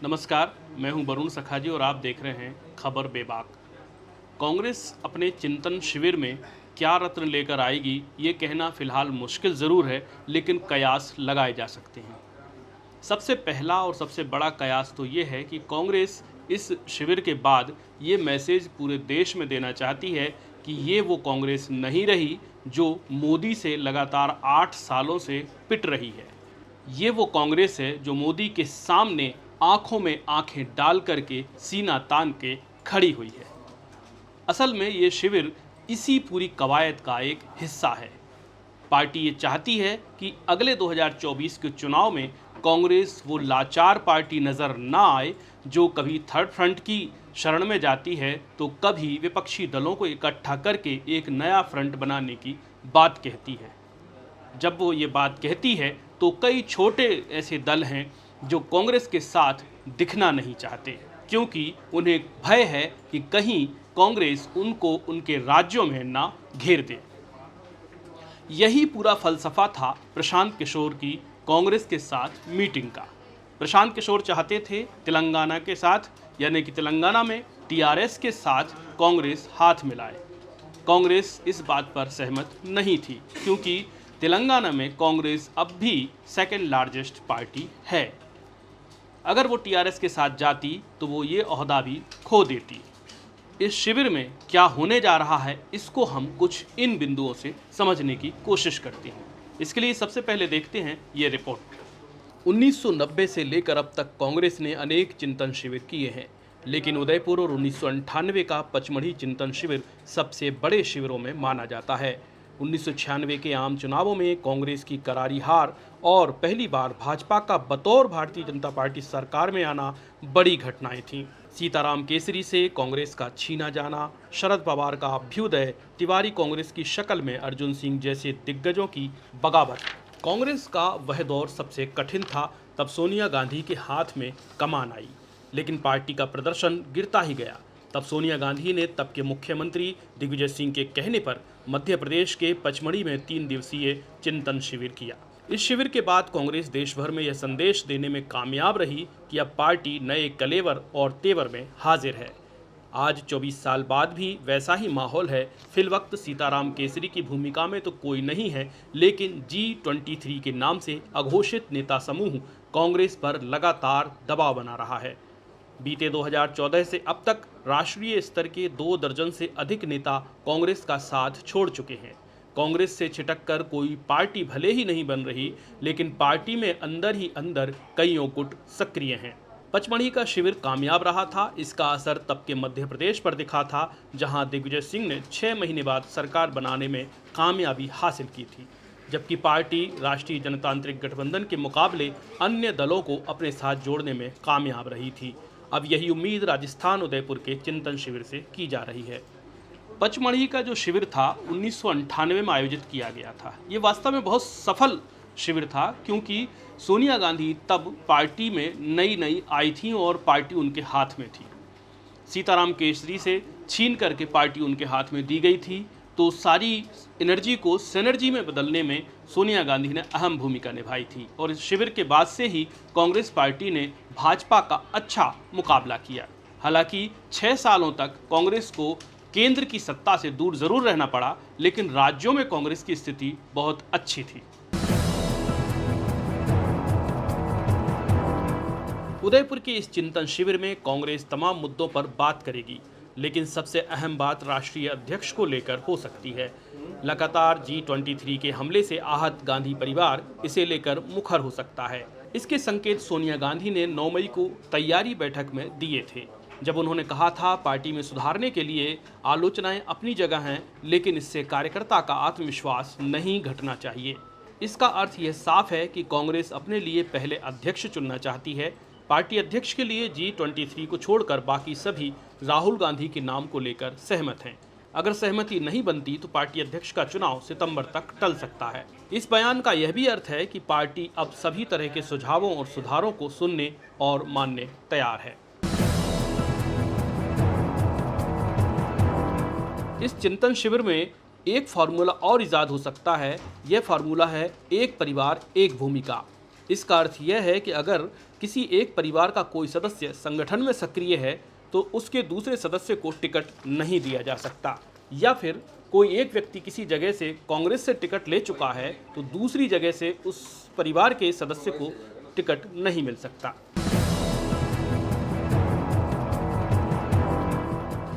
नमस्कार, मैं हूं वरुण सखाजी और आप देख रहे हैं खबर बेबाक। कांग्रेस अपने चिंतन शिविर में क्या रत्न लेकर आएगी, ये कहना फिलहाल मुश्किल ज़रूर है, लेकिन कयास लगाए जा सकते हैं। सबसे पहला और सबसे बड़ा कयास तो ये है कि कांग्रेस इस शिविर के बाद ये मैसेज पूरे देश में देना चाहती है कि ये वो कांग्रेस नहीं रही जो मोदी से लगातार 8 सालों से पिट रही है। ये वो कांग्रेस है जो मोदी के सामने आंखों में आंखें डाल करके सीना तान के खड़ी हुई है। असल में ये शिविर इसी पूरी कवायद का एक हिस्सा है। पार्टी ये चाहती है कि अगले 2024 के चुनाव में कांग्रेस वो लाचार पार्टी नज़र ना आए जो कभी थर्ड फ्रंट की शरण में जाती है तो कभी विपक्षी दलों को इकट्ठा करके एक नया फ्रंट बनाने की बात कहती है। जब वो ये बात कहती है तो कई छोटे ऐसे दल हैं जो कांग्रेस के साथ दिखना नहीं चाहते, क्योंकि उन्हें भय है कि कहीं कांग्रेस उनको उनके राज्यों में ना घेर दे। यही पूरा फलसफा था प्रशांत किशोर की कांग्रेस के साथ मीटिंग का। प्रशांत किशोर चाहते थे तेलंगाना के साथ, यानी कि तेलंगाना में टीआरएस के साथ कांग्रेस हाथ मिलाए। कांग्रेस इस बात पर सहमत नहीं थी, क्योंकि तेलंगाना में कांग्रेस अब भी सेकंड लार्जेस्ट पार्टी है। अगर वो टीआरएस के साथ जाती तो वो ये ओहदा भी खो देती। इस शिविर में क्या होने जा रहा है, इसको हम कुछ इन बिंदुओं से समझने की कोशिश करते हैं। इसके लिए सबसे पहले देखते हैं ये रिपोर्ट। 1990 से लेकर अब तक कांग्रेस ने अनेक चिंतन शिविर किए हैं, लेकिन उदयपुर और 1998 का पचमढ़ी चिंतन शिविर सबसे बड़े शिविरों में माना जाता है। 1996 के आम चुनावों में कांग्रेस की करारी हार और पहली बार भाजपा का बतौर भारतीय जनता पार्टी सरकार में आना बड़ी घटनाएं थीं। सीताराम केसरी से कांग्रेस का छीना जाना, शरद पवार का अभ्युदय, तिवारी कांग्रेस की शक्ल में अर्जुन सिंह जैसे दिग्गजों की बगावत। कांग्रेस का वह दौर सबसे कठिन था। तब सोनिया गांधी के हाथ में कमान आई, लेकिन पार्टी का प्रदर्शन गिरता ही गया। तब सोनिया गांधी ने तब के मुख्यमंत्री दिग्विजय सिंह के कहने पर मध्य प्रदेश के पचमढ़ी में 3 दिवसीय चिंतन शिविर किया। इस शिविर के बाद कांग्रेस देश भर में यह संदेश देने में कामयाब रही कि अब पार्टी नए कलेवर और तेवर में हाजिर है। आज 24 साल बाद भी वैसा ही माहौल है। फिलवक्त सीताराम केसरी की भूमिका में तो कोई नहीं है, लेकिन G23 के नाम से अघोषित नेता समूह कांग्रेस पर लगातार दबाव बना रहा है। बीते 2014 से अब तक राष्ट्रीय स्तर के 2 दर्जन से अधिक नेता कांग्रेस का साथ छोड़ चुके हैं। कांग्रेस से छिटक कर कोई पार्टी भले ही नहीं बन रही, लेकिन पार्टी में अंदर ही अंदर कईयों गुट सक्रिय हैं। पचमढ़ी का शिविर कामयाब रहा था। इसका असर तब के मध्य प्रदेश पर दिखा था, जहां दिग्विजय सिंह ने 6 महीने बाद सरकार बनाने में कामयाबी हासिल की थी, जबकि पार्टी राष्ट्रीय जनतांत्रिक गठबंधन के मुकाबले अन्य दलों को अपने साथ जोड़ने में कामयाब रही थी। अब यही उम्मीद राजस्थान उदयपुर के चिंतन शिविर से की जा रही है। पचमढ़ी का जो शिविर था 1998 में आयोजित किया गया था। ये वास्तव में बहुत सफल शिविर था, क्योंकि सोनिया गांधी तब पार्टी में नई आई थी और पार्टी उनके हाथ में थी। सीताराम केसरी से छीन करके पार्टी उनके हाथ में दी गई थी, तो सारी एनर्जी को सिनर्जी में बदलने में सोनिया गांधी ने अहम भूमिका निभाई थी। और इस शिविर के बाद से ही कांग्रेस पार्टी ने भाजपा का अच्छा मुकाबला किया। हालांकि 6 सालों तक कांग्रेस को केंद्र की सत्ता से दूर जरूर रहना पड़ा, लेकिन राज्यों में कांग्रेस की स्थिति बहुत अच्छी थी। उदयपुर के इस चिंतन शिविर में कांग्रेस तमाम मुद्दों पर बात करेगी, लेकिन सबसे अहम बात राष्ट्रीय अध्यक्ष को लेकर हो सकती है। लगातार G23 के हमले से आहत गांधी परिवार इसे लेकर मुखर हो सकता है। इसके संकेत सोनिया गांधी ने 9 मई को तैयारी बैठक में दिए थे, जब उन्होंने कहा था पार्टी में सुधारने के लिए आलोचनाएं अपनी जगह हैं, लेकिन इससे कार्यकर्ता का आत्मविश्वास नहीं घटना चाहिए। इसका अर्थ यह साफ है कि कांग्रेस अपने लिए पहले अध्यक्ष चुनना चाहती है। पार्टी अध्यक्ष के लिए G23 को छोड़कर बाकी सभी राहुल गांधी के नाम को लेकर सहमत हैं। अगर सहमति नहीं बनती तो पार्टी अध्यक्ष का चुनाव सितंबर तक टल सकता है। इस बयान का यह भी अर्थ है कि पार्टी अब सभी तरह के सुझावों और सुधारों को सुनने और मानने तैयार है। इस चिंतन शिविर में एक फार्मूला और इजाद हो सकता है। यह फार्मूला है एक परिवार एक भूमिका। इसका अर्थ यह है कि अगर किसी एक परिवार का कोई सदस्य संगठन में सक्रिय है तो उसके दूसरे सदस्य को टिकट नहीं दिया जा सकता, या फिर कोई एक व्यक्ति किसी जगह से कांग्रेस से टिकट ले चुका है तो दूसरी जगह से उस परिवार के सदस्य को टिकट नहीं मिल सकता।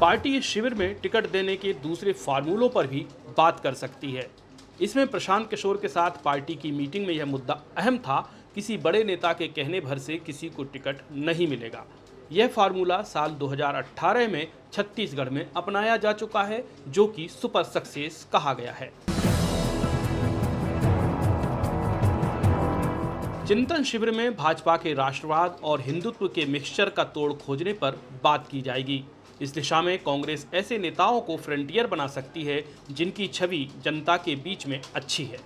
पार्टी इस शिविर में टिकट देने के दूसरे फार्मूलों पर भी बात कर सकती है। इसमें प्रशांत किशोर के साथ पार्टी की मीटिंग में यह मुद्दा अहम था, किसी बड़े नेता के कहने भर से किसी को टिकट नहीं मिलेगा। यह फार्मूला साल 2018 में छत्तीसगढ़ में अपनाया जा चुका है, जो कि सुपर सक्सेस कहा गया है। चिंतन शिविर में भाजपा के राष्ट्रवाद और हिंदुत्व के मिक्सचर का तोड़ खोजने पर बात की जाएगी। इस दिशा में कांग्रेस ऐसे नेताओं को फ्रंटियर बना सकती है जिनकी छवि जनता के बीच में अच्छी है।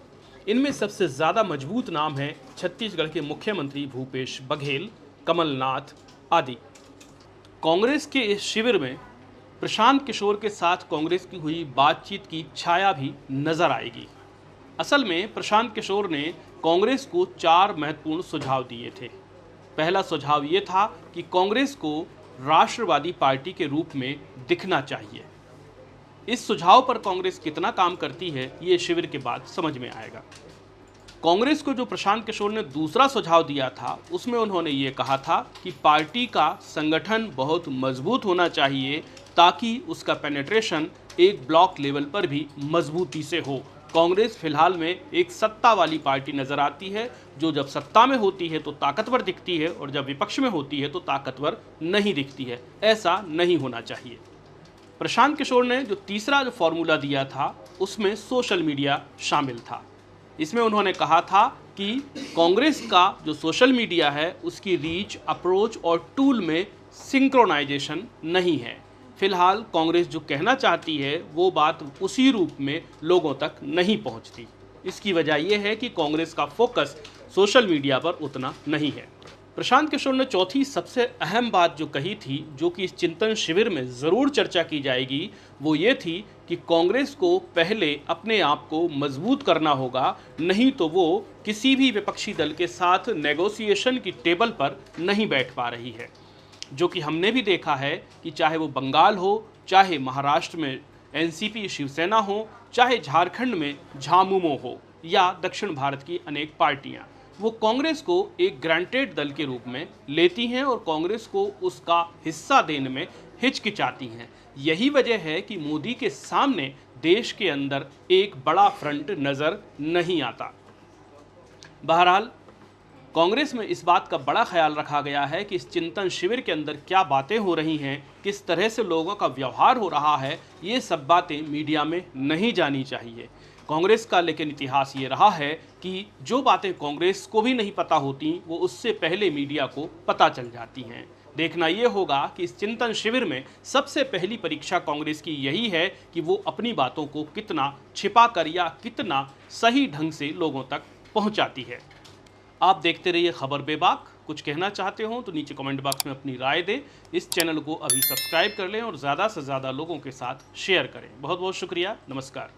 इनमें सबसे ज़्यादा मजबूत नाम है छत्तीसगढ़ के मुख्यमंत्री भूपेश बघेल, कमलनाथ आदि। कांग्रेस के इस शिविर में प्रशांत किशोर के साथ कांग्रेस की हुई बातचीत की छाया भी नजर आएगी। असल में प्रशांत किशोर ने कांग्रेस को 4 महत्वपूर्ण सुझाव दिए थे। पहला सुझाव ये था कि कांग्रेस को राष्ट्रवादी पार्टी के रूप में दिखना चाहिए। इस सुझाव पर कांग्रेस कितना काम करती है ये शिविर के बाद समझ में आएगा। कांग्रेस को जो प्रशांत किशोर ने दूसरा सुझाव दिया था उसमें उन्होंने ये कहा था कि पार्टी का संगठन बहुत मजबूत होना चाहिए ताकि उसका पेनिट्रेशन एक ब्लॉक लेवल पर भी मजबूती से हो। कांग्रेस फिलहाल में एक सत्ता वाली पार्टी नजर आती है, जो जब सत्ता में होती है तो ताकतवर दिखती है और जब विपक्ष में होती है तो ताकतवर नहीं दिखती है। ऐसा नहीं होना चाहिए। प्रशांत किशोर ने जो तीसरा फॉर्मूला दिया था उसमें सोशल मीडिया शामिल था। इसमें उन्होंने कहा था कि कांग्रेस का जो सोशल मीडिया है उसकी रीच, अप्रोच और टूल में सिंक्रोनाइजेशन नहीं है। फिलहाल कांग्रेस जो कहना चाहती है वो बात उसी रूप में लोगों तक नहीं पहुंचती। इसकी वजह यह है कि कांग्रेस का फोकस सोशल मीडिया पर उतना नहीं है। प्रशांत किशोर ने चौथी सबसे अहम बात जो कही थी, जो कि इस चिंतन शिविर में ज़रूर चर्चा की जाएगी, वो ये थी कि कांग्रेस को पहले अपने आप को मजबूत करना होगा, नहीं तो वो किसी भी विपक्षी दल के साथ नेगोशिएशन की टेबल पर नहीं बैठ पा रही है। जो कि हमने भी देखा है कि चाहे वो बंगाल हो, चाहे महाराष्ट्र में एनसीपी शिवसेना हो, चाहे झारखंड में झामुमो हो या दक्षिण भारत की अनेक पार्टियां, वो कांग्रेस को एक ग्रांटेड दल के रूप में लेती हैं और कांग्रेस को उसका हिस्सा देने में हिचकिचाती हैं। यही वजह है कि मोदी के सामने देश के अंदर एक बड़ा फ्रंट नज़र नहीं आता। बहरहाल कांग्रेस में इस बात का बड़ा ख्याल रखा गया है कि इस चिंतन शिविर के अंदर क्या बातें हो रही हैं, किस तरह से लोगों का व्यवहार हो रहा है, ये सब बातें मीडिया में नहीं जानी चाहिए। कांग्रेस का लेकिन इतिहास ये रहा है कि जो बातें कांग्रेस को भी नहीं पता होती वो उससे पहले मीडिया को पता चल जाती हैं। देखना ये होगा कि इस चिंतन शिविर में सबसे पहली परीक्षा कांग्रेस की यही है कि वो अपनी बातों को कितना छिपा कर या कितना सही ढंग से लोगों तक पहुंचाती है। आप देखते रहिए खबर बेबाक। कुछ कहना चाहते हो तो नीचे कमेंट बॉक्स में अपनी राय दें। इस चैनल को अभी सब्सक्राइब कर लें और ज़्यादा से ज़्यादा लोगों के साथ शेयर करें। बहुत बहुत शुक्रिया। नमस्कार।